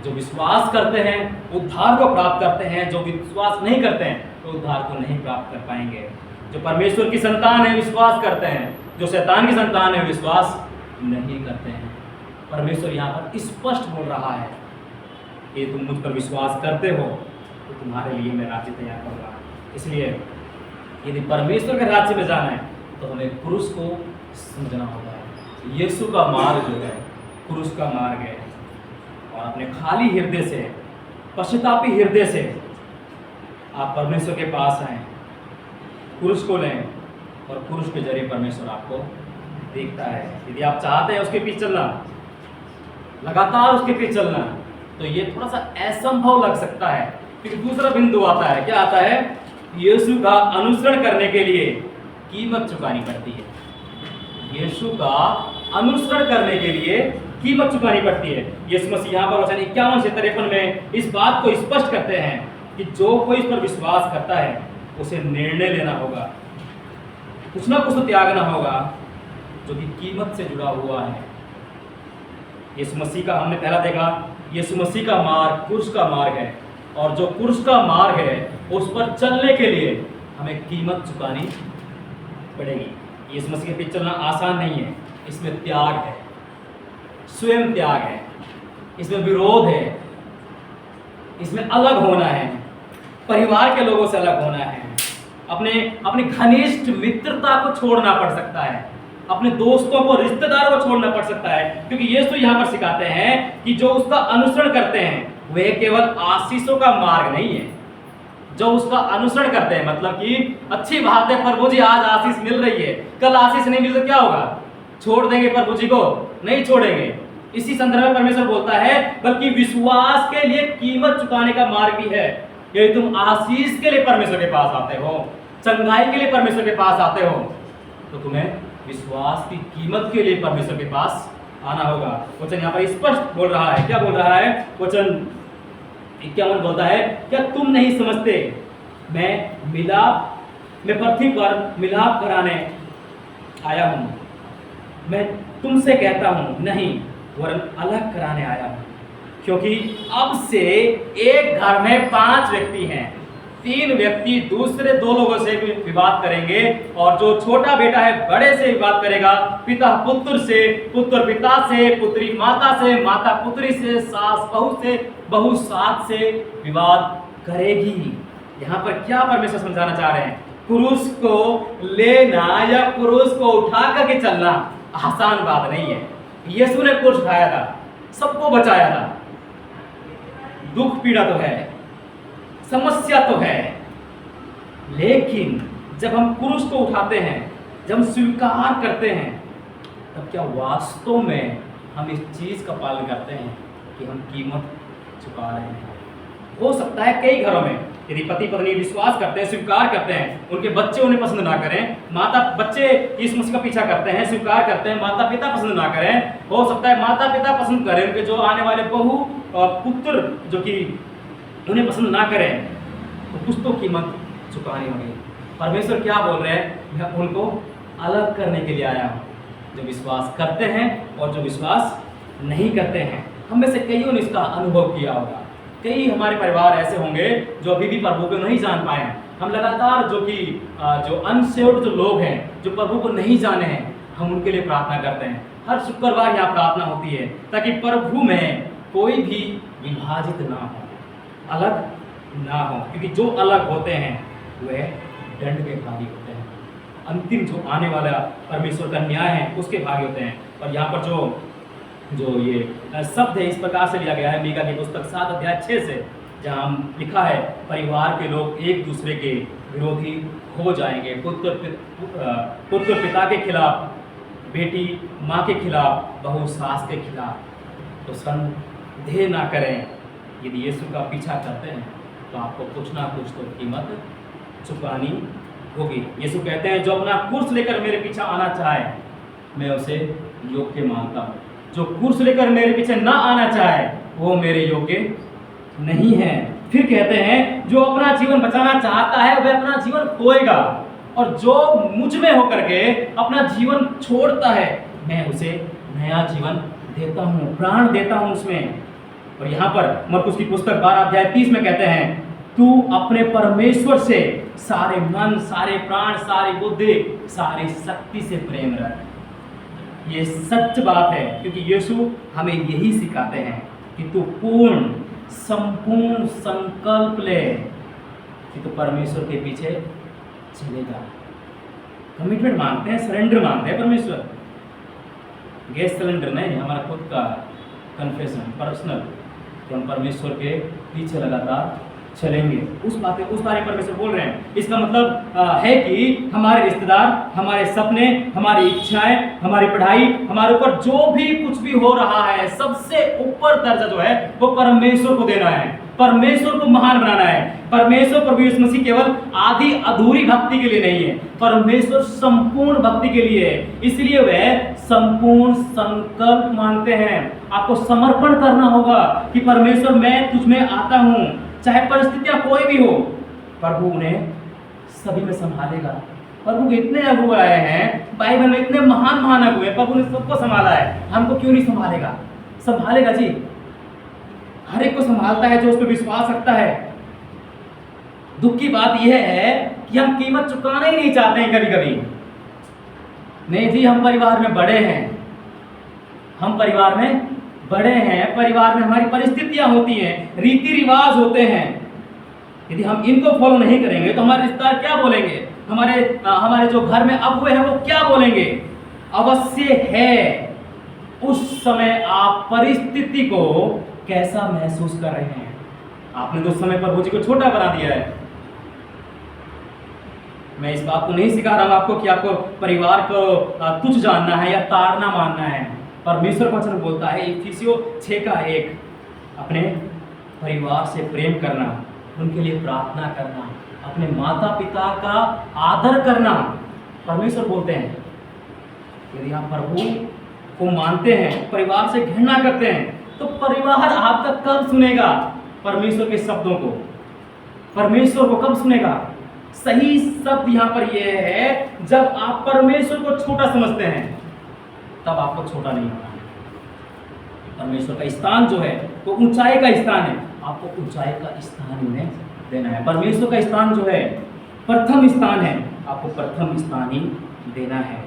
जो विश्वास करते हैं उद्धार को प्राप्त करते हैं, जो विश्वास नहीं करते हैं तो उद्धार को नहीं प्राप्त कर पाएंगे। जो परमेश्वर की संतान है विश्वास करते हैं, जो शैतान की संतान है विश्वास नहीं करते हैं। परमेश्वर यहाँ पर स्पष्ट बोल रहा है कि तुम मुझ पर विश्वास करते हो तो तुम्हारे लिए मैं राज्य तैयार करूँगा। इसलिए यदि परमेश्वर के राज्य में जाना है तो हमें क्रूस को समझना होगा। यीशु का मार्ग जो है क्रूस का मार्ग है। और अपने खाली हृदय से, पश्चातापी हृदय से आप परमेश्वर के पास आएं, क्रूस को लें और क्रूस के जरिए परमेश्वर आपको देखता है। यदि आप चाहते हैं उसके पीछे चलना, लगातार उसके पीछे चलना, तो ये थोड़ा सा असंभव लग सकता है। फिर दूसरा बिंदु आता है, क्या आता है, यीशु का अनुसरण करने के लिए कीमत चुकानी पड़ती है। यीशु का अनुसरण करने के लिए कीमत चुकानी पड़ती है। यीशु मसीह यहाँ पर वचन 51 से 53 में इस बात को स्पष्ट करते हैं कि जो कोई इस पर विश्वास करता है उसे निर्णय लेना होगा, कुछ ना कुछ तो त्यागना होगा। जो कि कीमत से जुड़ा हुआ है। यीशु मसीह का हमने पहला देखा, यीशु मसीह का मार्ग क्रूस का मार्ग है, और जो क्रूस का मार्ग है उस पर चलने के लिए हमें कीमत चुकानी पड़ेगी। यीशु मसीह के पीछे चलना आसान नहीं है, इसमें त्याग है, स्वयं त्याग है, इसमें विरोध है, इसमें अलग होना है, परिवार के लोगों से अलग होना है, अपने घनिष्ठ मित्रता को छोड़ना पड़ सकता है, अपने दोस्तों को, रिश्तेदारों को छोड़ना पड़ सकता है, क्योंकि यीशु यहाँ पर सिखाते हैं कि जो उसका अनुसरण करते हैं वह केवल आशीषों का मार्ग नहीं है। जो उसका अनुसरण करते हैं, मतलब कि अच्छी बात है, प्रभु जी आज आशीष मिल रही है, कल आशीष नहीं मिल तो क्या होगा? छोड़ देंगे प्रभु जी को? नहीं छोड़ेंगे। इसी संदर्भ में परमेश्वर बोलता है, बल्कि विश्वास के लिए कीमत चुकाने का मार्ग भी है। यदि तुम आशीष के लिए परमेश्वर के पास आते हो, चंगाई के लिए परमेश्वर के पास आते हो, तो तुम्हें विश्वास की कीमत के लिए परमेश्वर के पास आना होगा। वचन यहाँ पर स्पष्ट बोल रहा है। क्या बोल रहा है? वचन 51 बोलता है, क्या तुम नहीं समझते मैं पृथ्वी पर मिलाप कराने आया हूं? मैं तुमसे कहता हूं नहीं, वरन अलग कराने आया हूं। क्योंकि अब से एक घर में 5 व्यक्ति हैं, 3 व्यक्ति दूसरे 2 लोगों से विवाद करेंगे, और जो छोटा बेटा है बड़े से विवाद करेगा, पिता पुत्र से, पुत्र पिता से, पुत्री माता से, माता पुत्री से, सास बहू से, बहू सास से विवाद करेगी। यहाँ पर क्या परमेश्वर समझाना चाह रहे हैं? क्रूस को लेना या क्रूस को उठा करके चलना आसान बात नहीं है। यीशु ने क्रूस उठाया था, सबको बचाया था। दुख पीड़ा तो है, समस्या तो है, लेकिन जब हम क्रूस को उठाते हैं, जब हम स्वीकार करते हैं, तब क्या वास्तव में हम इस चीज का पालन करते हैं कि हम कीमत चुका रहे हैं? हो सकता है कई घरों में यदि पति पत्नी विश्वास करते हैं, स्वीकार करते हैं, उनके बच्चे उन्हें पसंद ना करें, बच्चे यीशु मसीह का पीछा करते हैं, स्वीकार करते हैं, माता पिता पसंद ना करें, हो सकता है माता पिता पसंद करें, उनके जो आने वाले बहू और पुत्र जो कि उन्हें पसंद ना करें, तो कुछ तो कीमत चुकानी होगी। परमेश्वर क्या बोल रहे हैं? मैं उनको अलग करने के लिए आया हूँ, जो विश्वास करते हैं और जो विश्वास नहीं करते हैं। हम में से कईयों ने इसका अनुभव किया होगा। कई हमारे परिवार ऐसे होंगे जो अभी भी प्रभु को नहीं जान पाए हैं। हम लगातार जो अनसेव्ड जो लोग हैं, जो प्रभु को नहीं जाने हैं, हम उनके लिए प्रार्थना करते हैं। हर शुक्रवार यहाँ प्रार्थना होती है ताकि प्रभु में कोई भी विभाजित ना हो, अलग ना हो, क्योंकि जो अलग होते हैं वह दंड के भागी होते हैं। अंतिम जो आने वाला परमेश्वर का न्याय है उसके भागी होते हैं। और यहाँ पर जो ये शब्द है इस प्रकार से लिया गया है मीका की पुस्तक 7 अध्याय 6 से, जहाँ लिखा है, परिवार के लोग एक दूसरे के विरोधी हो जाएंगे। पुत्र पिता के खिलाफ, बेटी माँ के खिलाफ, बहू सास के खिलाफ। तो संदेह ना करें, यदि यीशु का पीछा करते हैं तो आपको कुछ ना कुछ तो कीमत चुकानी होगी। यीशु कहते हैं, जो अपना क्रूस लेकर मेरे पीछे आना चाहे, मैं उसे योग्य मानता हूँ। जो क्रूस लेकर मेरे पीछे ना आना चाहे, वो मेरे योग्य नहीं है। फिर कहते हैं, जो अपना जीवन बचाना चाहता है वह अपना जीवन खोएगा, और जो मुझ में होकर के अपना जीवन छोड़ता है, मैं उसे नया जीवन देता हूँ, प्राण देता हूँ उसमें। और यहाँ पर मरकुस की पुस्तक 12 अध्याय 30 में कहते हैं, तू अपने परमेश्वर से सारे मन, सारे प्राण, सारी बुद्धि, सारी शक्ति से प्रेम रख। ये सच बात है, क्योंकि यीशु हमें यही सिखाते हैं कि तू पूर्ण संपूर्ण संकल्प ले कि तू परमेश्वर के पीछे चलेगा। कमिटमेंट मांगते हैं, सरेंडर मांगते हैं परमेश्वर। गैस सिलेंडर नहीं, हमारा खुद का कन्फेशन पर्सनल, कि हम परमेश्वर के पीछे लगातार चलेंगे। उस बारे में परमेश्वर बोल रहे हैं। इसका मतलब है कि हमारे रिश्तेदार, हमारे सपने, हमारी इच्छाएं, हमारी पढ़ाई, हमारे ऊपर जो भी कुछ भी हो रहा है, सबसे ऊपर दर्जा जो है वो परमेश्वर को देना है, परमेश्वर को महान बनाना है। परमेश्वर प्रभु यीशु मसीह केवल आधी अधूरी भक्ति के लिए नहीं है, परमेश्वर संपूर्ण भक्ति के लिए है। इसलिए वह संपूर्ण संकल्प मांगते हैं। आपको समर्पण करना होगा कि परमेश्वर मैं तुझ में आता हूँ, चाहे परिस्थितियां कोई भी हो, प्रभु उन्हें सभी में संभालेगा। प्रभु के इतने अगुए आए हैं, बाइबल में इतने महान महान अगुए, प्रभु ने सबको संभाला है, हमको क्यों नहीं संभालेगा? संभालेगा जी, हर एक को संभालता है जो उस पर विश्वास रखता है। दुख की बात यह है कि हम कीमत चुकाना ही नहीं चाहते हैं कभी कभी। नहीं जी, हम परिवार में बड़े हैं, हम परिवार में बड़े हैं, परिवार में हमारी परिस्थितियां होती हैं, रीति रिवाज होते हैं। यदि हम इनको फॉलो नहीं करेंगे तो हमारे रिश्तेदार क्या बोलेंगे, हमारे जो घर में अगुए हैं वो क्या बोलेंगे? अवश्य है उस समय आप परिस्थिति को कैसा महसूस कर रहे हैं। आपने तो उस समय प्रभु जी को छोटा बना दिया है। मैं इस बात को नहीं सिखा रहा हूं आपको कि आपको परिवार को तुच्छ जानना है या ताड़ना मानना है। परमेश्वर वचन बोलता है इफिसियों 6:1, अपने परिवार से प्रेम करना, उनके लिए प्रार्थना करना, अपने माता पिता का आदर करना। परमेश्वर बोलते हैं यदि आप प्रभु को मानते हैं, परिवार से घृणा करते हैं, तो परिवार आपका कब सुनेगा परमेश्वर के शब्दों को? परमेश्वर को कब सुनेगा? सही शब्द यहाँ पर यह है, जब आप परमेश्वर को छोटा समझते हैं तब आपको छोटा नहीं होना है। परमेश्वर का स्थान जो है वो ऊंचाई का स्थान है, आपको ऊंचाई का स्थान उन्हें देना है। परमेश्वर का स्थान जो है प्रथम स्थान है, आपको प्रथम स्थान ही देना है।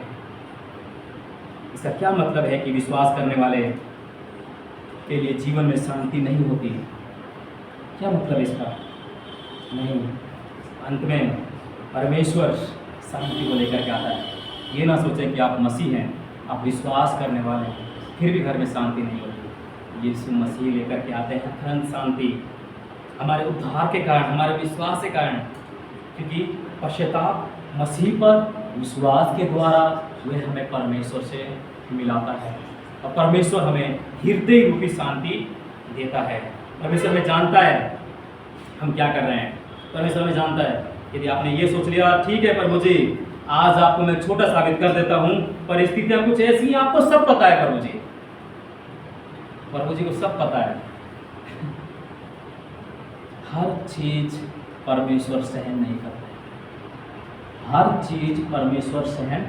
इसका क्या मतलब है कि विश्वास करने वाले के लिए जीवन में शांति नहीं होती? क्या मतलब इसका? नहीं, अंत में परमेश्वर शांति को लेकर के आता है। ये ना सोचें कि आप मसीह हैं, आप विश्वास करने वाले हैं, फिर भी घर में शांति नहीं होती। यीशु मसीह लेकर के आते हैं अनंत शांति, हमारे उद्धार के कारण, हमारे विश्वास के कारण। क्योंकि पश्चाताप मसीह पर विश्वास के द्वारा वे हमें परमेश्वर से मिलाता है, और परमेश्वर हमें हृदय रूपी शांति देता है। परमेश्वर हमें जानता है हम क्या कर रहे हैं, परमेश्वर हमें जानता है। यदि आपने ये सोच लिया ठीक है प्रभु जी, आज आपको मैं छोटा साबित कर देता हूँ, परिस्थितियाँ कुछ ऐसी हैं, आपको सब पता है प्रभु जी, प्रभु जी को सब पता है। हर चीज परमेश्वर सहन नहीं करते, हर चीज परमेश्वर सहन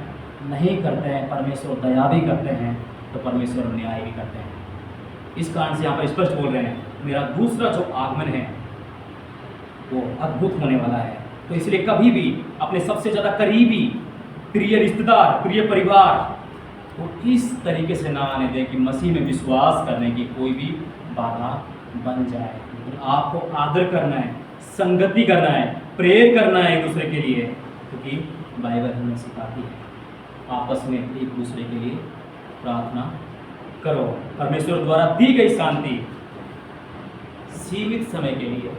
नहीं करते हैं। परमेश्वर दया भी करते हैं तो परमेश्वर न्याय भी करते हैं। इस कारण से यहाँ पर स्पष्ट बोल रहे हैं, मेरा दूसरा जो आगमन है वो अद्भुत होने वाला है। तो इसलिए कभी भी अपने सबसे ज़्यादा करीबी प्रिय रिश्तेदार, प्रिय परिवार को इस तरीके से ना आने दें कि मसीह में विश्वास करने की कोई भी बाधा बन जाए। लेकिन आपको आदर करना है, संगति करना है, प्रेयर करना है एक दूसरे के लिए, क्योंकि बाइबल हमें सिखाती है आपस में एक दूसरे के लिए प्रार्थना करो। परमेश्वर द्वारा दी गई शांति सीमित समय के लिए,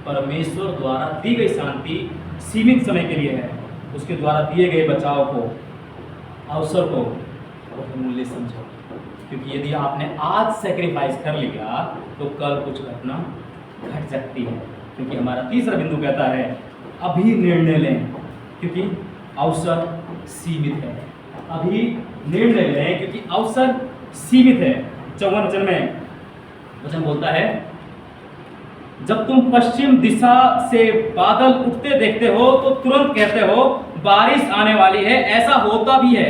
परमेश्वर द्वारा दी गई शांति सीमित समय के लिए है। उसके द्वारा दिए गए बचाव को, अवसर को मूल्य समझो, क्योंकि यदि आपने आज सेक्रीफाइस कर लिया तो कल कुछ घटना घट सकती है। क्योंकि हमारा तीसरा बिंदु कहता है अभी निर्णय लें, क्योंकि अवसर सीमित है। अभी निर्णय लें क्योंकि अवसर सीमित है। 54 वचन में वचन बोलता है, जब तुम पश्चिम दिशा से बादल उठते देखते हो तो तुरंत कहते हो बारिश आने वाली है, ऐसा होता भी है।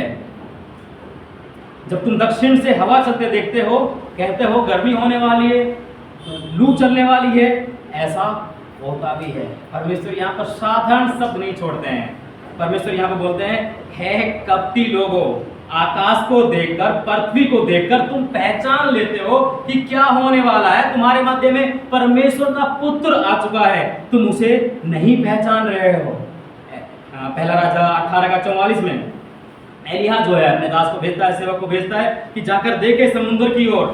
जब तुम दक्षिण से हवा चलते देखते हो कहते हो गर्मी होने वाली है, लू चलने वाली है, ऐसा होता भी है। परमेश्वर यहाँ पर साधारण शब्द नहीं छोड़ते हैं। परमेश्वर यहाँ पर बोलते हैं, हे कपटी लोगों, आकाश को देखकर, पृथ्वी को देखकर तुम पहचान लेते हो कि क्या होने वाला है। तुम्हारे मध्य में परमेश्वर का पुत्र आ चुका है, तुम उसे नहीं पहचान रहे हो। पहला राजा 18:44 में एलिया जो है अपने दास को भेजता है, सेवक को भेजता है कि जाकर देखे समुद्र की ओर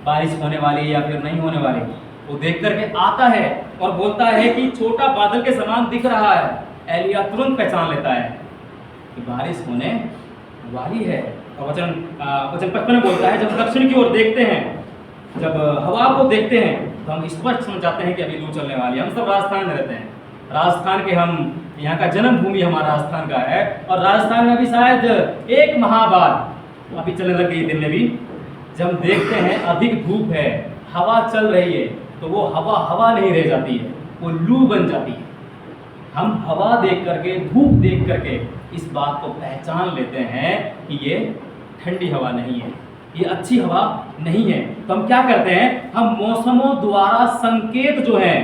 बारिश होने वाली है या फिर नहीं होने वाली। वो देख करके आता है और बोलता है कि छोटा बादल के समान दिख रहा है। एलिया तुरंत पहचान लेता है कि बारिश होने वाली है। और वचन 55 में बोलता है, जब दक्षिण की ओर देखते हैं, जब हवा को देखते हैं तो हम स्पष्ट समझ जाते हैं कि अभी लू चलने वाली है। हम सब राजस्थान में रहते हैं, राजस्थान के हम, यहाँ का जन्मभूमि हमारा राजस्थान का है, और राजस्थान में भी शायद एक माह बाद अभी चलने लग गई दिन में भी, जब देखते हैं अधिक धूप है, हवा चल रही है, तो वो हवा नहीं रह जाती है, वो लू बन जाती है। हम हवा देख करके, धूप देख करके इस बात को पहचान लेते हैं कि ये ठंडी हवा नहीं है, ये अच्छी हवा नहीं है। तो हम क्या करते हैं, हम मौसमों द्वारा संकेत जो हैं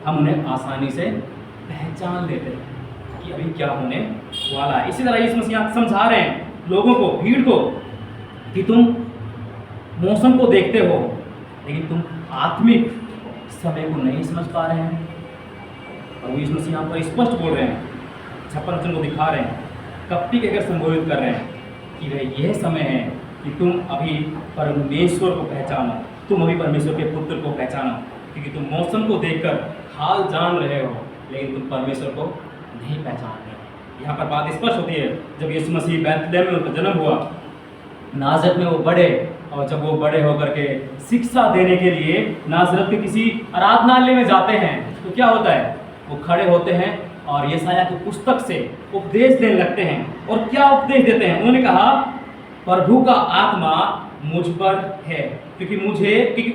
हम उन्हें आसानी से पहचान लेते हैं कि अभी क्या होने वाला है। इसी तरह यीशु मसीह समझा रहे हैं लोगों को, भीड़ को, कि तुम मौसम को देखते हो लेकिन तुम आत्मिक समय को नहीं समझ पा रहे हैं। और यीशु मसीह यहाँ पर स्पष्ट बोल रहे हैं, 56 वचन को दिखा रहे हैं, कपटी के अगर संबोधित कर रहे हैं कि वह यह समय है कि तुम अभी परमेश्वर को पहचानो, तुम अभी परमेश्वर के पुत्र को पहचानो, क्योंकि तुम मौसम को देखकर हाल जान रहे हो लेकिन तुम परमेश्वर को नहीं पहचान रहे। यहाँ पर बात स्पष्ट होती है, जब यीशु मसीह बैतलहम में उनका जन्म हुआ, नाज़रत में वो बढ़े, और जब वो बड़े होकर के शिक्षा देने के लिए नाज़रत के किसी आराधनालय में जाते हैं तो क्या होता है, वो खड़े होते हैं और यशायाह की पुस्तक से उपदेश देने लगते हैं। और क्या उपदेश देते हैं, उन्होंने कहा प्रभु का आत्मा मुझ पर है, क्योंकि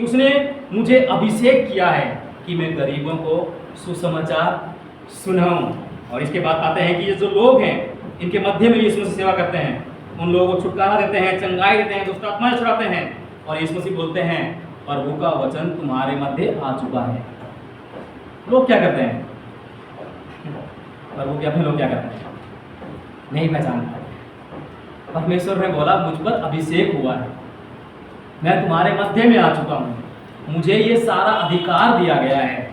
उसने मुझे अभिषेक किया है कि मैं गरीबों को सुसमाचार सुनाऊं। और इसके बाद आते हैं कि ये जो लोग हैं इनके मध्य में यीशु मसीह सेवा करते हैं, उन लोगों को छुटकारा देते हैं, चंगाई देते हैं, दुष्ट आत्माएं छुड़ाते हैं। और यीशु मसीह बोलते हैं प्रभु का वचन तुम्हारे मध्य आ चुका है। लोग क्या करते हैं, प्रभु के अपने लोग क्या करते हैं, नहीं पहचान पाते। परमेश्वर ने बोला मुझ पर अभिषेक हुआ है, मैं तुम्हारे मध्य में आ चुका हूँ, मुझे ये सारा अधिकार दिया गया है,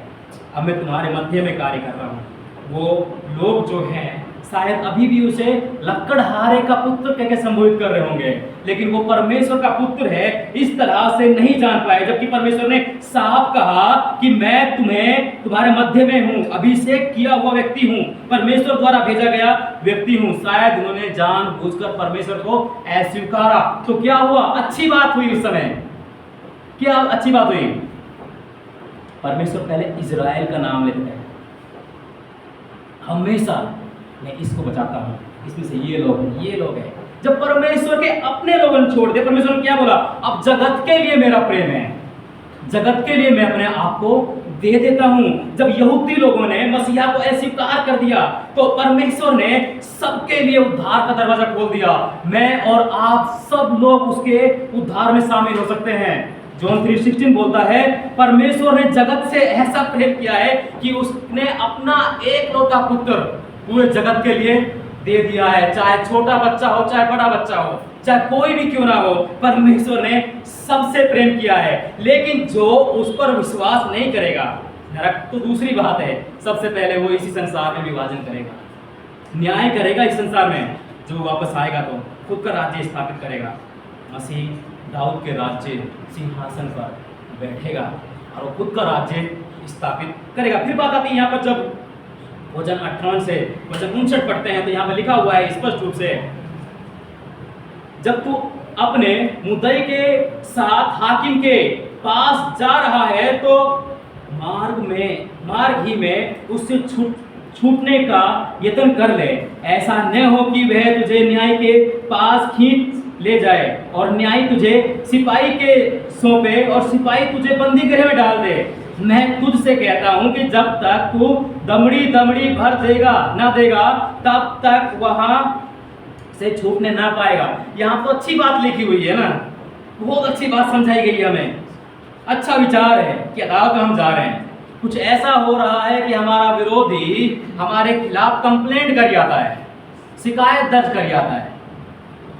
अब मैं तुम्हारे मध्य में कार्य कर रहा हूँ। वो लोग जो हैं शायद अभी भी उसे लकड़हारे का पुत्र कह के संबोधित कर रहे होंगे, लेकिन वो परमेश्वर का पुत्र है इस तरह से नहीं जान पाए, जबकि परमेश्वर ने साफ कहा कि मैं तुम्हारे मध्य में हूँ, अभिषेक किया हुआ व्यक्ति हूँ, परमेश्वर द्वारा भेजा गया व्यक्ति हूँ। शायद उन्होंने जानबूझकर परमेश्वर को अस्वीकारा। तो क्या हुआ, अच्छी बात हुई उस समय, क्या अच्छी बात हुई, परमेश्वर पहले इजराइल का नाम लेते हैं, हमेशा मैं इसको बचाता हूँ, इसमें से ये लोग हैं। जब परमेश्वर के अपने लोगों ने छोड़ दिया, परमेश्वर ने क्या बोला, अब जगत के लिए मेरा प्रेम है, जगत के लिए मैं अपने आप को दे देता हूँ। जब यहूदी लोगों ने मसीहा को अस्वीकार कर दिया तो परमेश्वर ने सबके लिए उद्धार का दरवाजा खोल दिया, मैं और आप सब लोग उसके उद्धार में शामिल हो सकते हैं। जॉन 3:16 बोलता है परमेश्वर ने जगत से ऐसा प्रेम किया है कि उसने अपना एकलौता पुत्र पूरे जगत के लिए दे दिया है, चाहे छोटा बच्चा हो, चाहे बड़ा बच्चा हो, चाहे कोई भी क्यों ना हो, परमेश्वर ने सबसे प्रेम किया है। लेकिन जो उस पर विश्वास नहीं करेगा, नरक तो दूसरी बात है, सबसे पहले वो इसी संसार में विभाजन करेगा, न्याय करेगा इस संसार में। जो वापस आएगा तो खुद का राज्य स्थापित करेगा, मसीह दाऊद के राज्य सिंहासन पर बैठेगा और वो खुद का राज्य स्थापित करेगा। फिर बात आती है यहाँ पर, जब वचन 58 से वचन 59 पढ़ते हैं तो यहाँ पर लिखा हुआ है स्पष्ट रूप से, जब तू अपने मुद्दई के साथ हाकिम के पास जा रहा है तो मार्ग ही में उससे छूटने का यत्न कर ले, ऐसा न हो कि वह तुझे न्याय के पास खींच ले जाए और न्याय तुझे सिपाही के सौंपे और सिपाही तुझे बंदी गृह में डाल दे। मैं तुझसे कहता हूं कि जब तक तू दमड़ी भर ना देगा तब तक वहां से छूटने ना पाएगा। यहाँ तो अच्छी बात लिखी हुई है ना, बहुत अच्छी बात समझाई गई है हमें, अच्छा विचार है कि अदालत में हम जा रहे हैं, कुछ ऐसा हो रहा है कि हमारा विरोधी हमारे खिलाफ कंप्लेंट कर जाता है, शिकायत दर्ज कर जाता है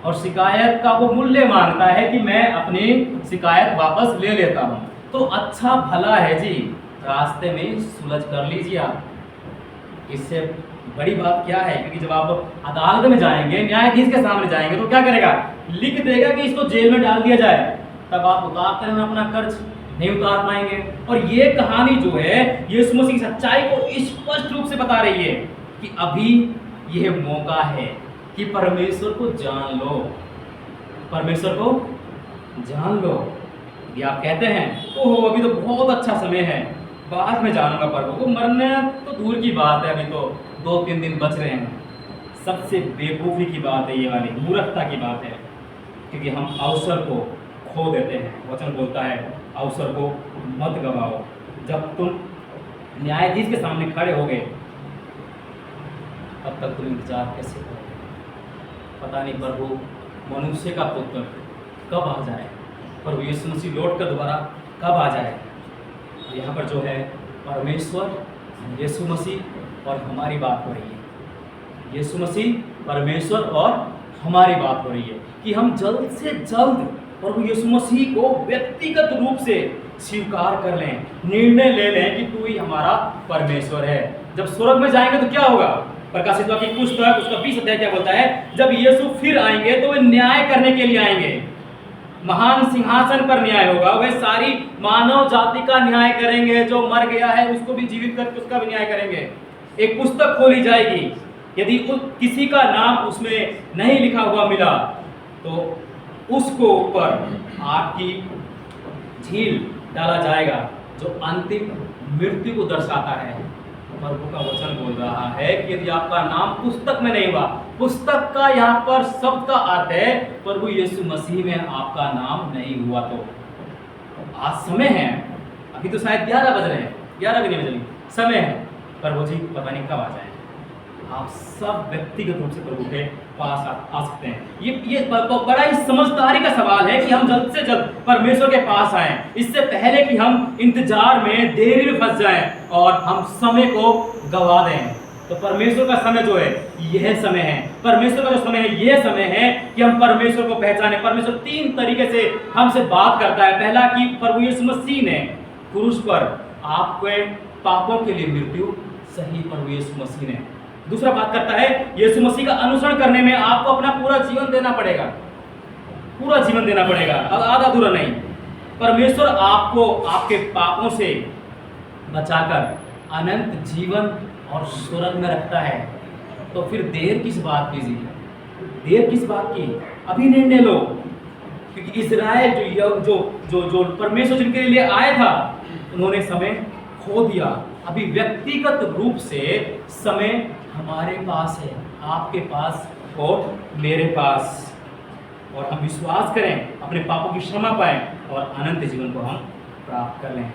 और शिकायत का वो मूल्य मांगता है कि मैं अपनी शिकायत वापस ले लेता हूँ। तो अच्छा भला है जी, रास्ते में सुलझ कर लीजिए आप, इससे बड़ी बात क्या है, क्योंकि जब आप अदालत में जाएंगे, न्यायाधीश के सामने जाएंगे तो क्या करेगा, लिख देगा कि इसको जेल में डाल दिया जाए, तब आप उतार कर अपना कर्ज नहीं उतार पाएंगे। और ये कहानी जो है यीशु मसीह की सच्चाई को स्पष्ट रूप से बता रही है कि अभी यह मौका है कि परमेश्वर को जान लो, परमेश्वर को जान लो। यदि आप कहते हैं ओहो अभी तो बहुत अच्छा समय है, बाद में जानूंगा प्रभु को, मरने तो दूर की बात है, अभी तो 2-3 दिन बच रहे हैं, सबसे बेवकूफ़ी की बात है ये वाली, मूर्खता की बात है, क्योंकि हम अवसर को खो देते हैं। वचन बोलता है अवसर को मत गवाओ। जब तुम न्यायाधीश के सामने खड़े होगे अब तक तुम इंतजार कैसे करोगे? पता नहीं प्रभु मनुष्य का पुत्र कब आ जाए, प्रभु यीशु मसीह लौट कर दोबारा कब आ जाए। यहाँ पर जो है परमेश्वर यीशु मसीह और हमारी बात हो रही है। यीशु मसीह परमेश्वर और हमारी बात हो रही है कि हम जल्द से जल्द प्रभु यीशु मसीह को व्यक्तिगत रूप से स्वीकार कर लें, निर्णय ले लें कि तू ही हमारा परमेश्वर है। जब स्वर्ग में जाएंगे तो क्या होगा? प्रकाशित वाक्य की पुस्तक उसका 20 अध्याय क्या बोलता है? जब यीशु फिर आएंगे तो वे न्याय करने के लिए आएंगे। महान सिंहासन पर न्याय होगा, वे सारी मानव जाति का न्याय करेंगे। जो मर गया है उसको भी जीवित करके उसका भी न्याय करेंगे। एक पुस्तक खोली जाएगी, यदि किसी का नाम उसमें नहीं लिखा हुआ मिला तो उसको ऊपर आग की झील डाला जाएगा, जो अंतिम मृत्यु को दर्शाता है। प्रभु का वचन बोल रहा है कि यदि आपका नाम पुस्तक में नहीं हुआ, पुस्तक का यहाँ पर शब्द का अर्थ है प्रभु यीशु मसीह में आपका नाम नहीं हुआ तो आज समय है। अभी तो शायद 11 बज रहे हैं, 11 भी नहीं बज रही, समय है। प्रभु जी पता नहीं कब आ जाए। आप सब व्यक्तिगत रूप से प्रभु के पास आ सकते हैं। ये बड़ा ही समझदारी का सवाल है कि हम जल्द से जल्द परमेश्वर के पास आएं, इससे पहले कि हम इंतजार में देरी में फंस जाएं और हम समय को गवा दें। तो परमेश्वर का समय जो है यह समय है। परमेश्वर का जो समय है यह समय है कि हम परमेश्वर को पहचाने। परमेश्वर 3 तरीके से हमसे बात करता है। पहला कि प्रभु यीशु मसीह ने क्रूस पर आपके पापों के लिए मृत्यु सही, प्रभु यीशु मसीह ने। दूसरा बात करता है यीशु मसीह का अनुसरण करने में आपको अपना पूरा जीवन देना पड़ेगा, पूरा जीवन देना पड़ेगा, आधा अधूरा नहीं। परमेश्वर आपको आपके पापों से बचाकर अनंत जीवन और स्वर्ग में रखता है। तो फिर देर किस बात की जी? देर किस बात की? अभी निर्णय लो, क्योंकि इजराइल जो परमेश्वर जिनके लिए आया था उन्होंने समय खो दिया। अभी व्यक्तिगत रूप से समय हमारे पास है, आपके पास और मेरे पास, और हम विश्वास करें, अपने पापों की क्षमा पाएं और अनंत जीवन को हम प्राप्त कर लें।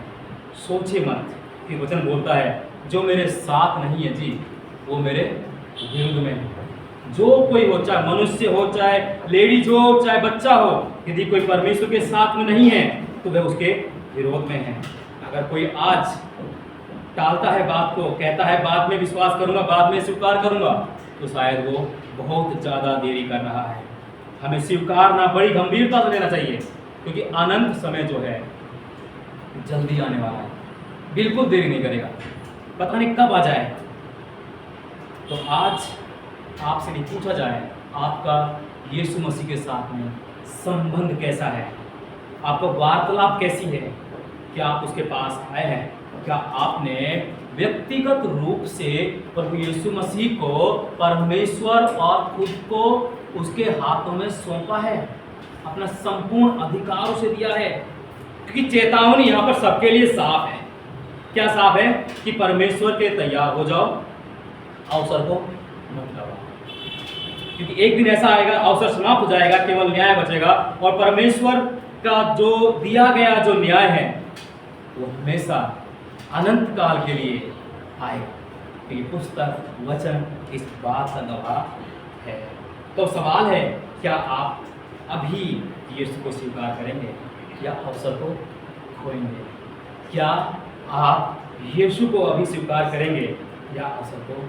सोचे मत कि वचन बोलता है जो मेरे साथ नहीं है जी वो मेरे विरुद्ध में है। जो कोई हो, चाहे मनुष्य हो, चाहे लेडीज हो, चाहे बच्चा हो, यदि कोई परमेश्वर के साथ में नहीं है तो वह उसके विरोध में है। अगर कोई आज टालता है बात को, कहता है बाद में विश्वास करूंगा, बाद में स्वीकार करूंगा, तो शायद वो बहुत ज़्यादा देरी कर रहा है। हमें स्वीकारना बड़ी गंभीरता से लेना चाहिए, क्योंकि अनंत समय जो है जल्दी आने वाला है, बिल्कुल देरी नहीं करेगा, पता नहीं कब आ जाए। तो आज आपसे नहीं पूछा जाए आपका यीशु मसीह के साथ में संबंध कैसा है, आपका वार्तालाप कैसी है, क्या आप उसके पास आए हैं, क्या आपने व्यक्तिगत रूप से प्रभु यीशु मसीह को परमेश्वर और खुद को उसके हाथों में सौंपा है, अपना संपूर्ण अधिकार उसे दिया है। क्योंकि चेतावनी यहाँ पर सबके लिए साफ है। क्या साफ है? कि परमेश्वर के तैयार हो जाओ, अवसर को मत गवाओ, क्योंकि एक दिन ऐसा आएगा अवसर समाप्त हो जाएगा, केवल न्याय बचेगा, और परमेश्वर का जो दिया गया जो न्याय है वो हमेशा अनंत काल के लिए आएगा। ये पुस्तक वचन इस बात का गवाह है। तो सवाल है, क्या आप अभी यीशु को स्वीकार करेंगे या अवसर को खोएंगे? क्या आप यीशु को अभी स्वीकार करेंगे या अवसर को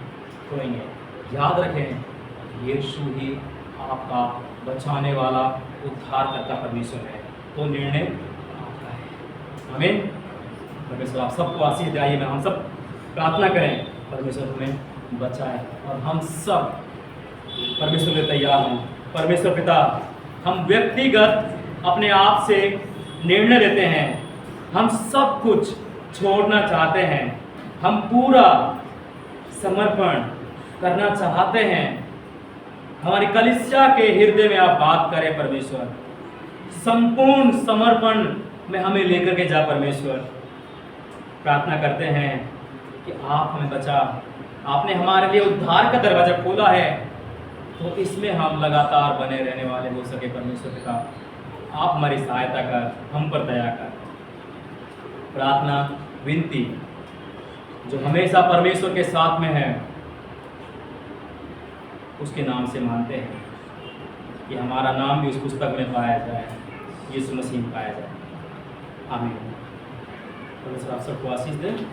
खोएंगे? याद रखें, यीशु ही आपका बचाने वाला उद्धारकर्ता परमेश्वर है। तो निर्णय आपका है। आमीन। परमेश्वर आप सबको आशीष दिलाइए। मैं हम सब प्रार्थना करें, परमेश्वर हमें बचाए और हम सब परमेश्वर के तैयार हों। परमेश्वर पिता, हम व्यक्तिगत अपने आप से निर्णय लेते हैं, हम सब कुछ छोड़ना चाहते हैं, हम पूरा समर्पण करना चाहते हैं। हमारी कलीसिया के हृदय में आप बात करें परमेश्वर, संपूर्ण समर्पण में हमें लेकर के जा परमेश्वर। प्रार्थना करते हैं कि आप हमें बचा, आपने हमारे लिए उद्धार का दरवाजा खोला है, तो इसमें हम लगातार बने रहने वाले हो सके परमेश्वर पिता। आप हमारी सहायता कर, हम पर दया कर। प्रार्थना विनती जो हमेशा परमेश्वर के साथ में है, उसके नाम से मानते हैं कि हमारा नाम भी उस पुस्तक में पाया जाए, यीशु मसीह में पाया जाए। आमीन। परमेश्वर आप सबको आशीष दें।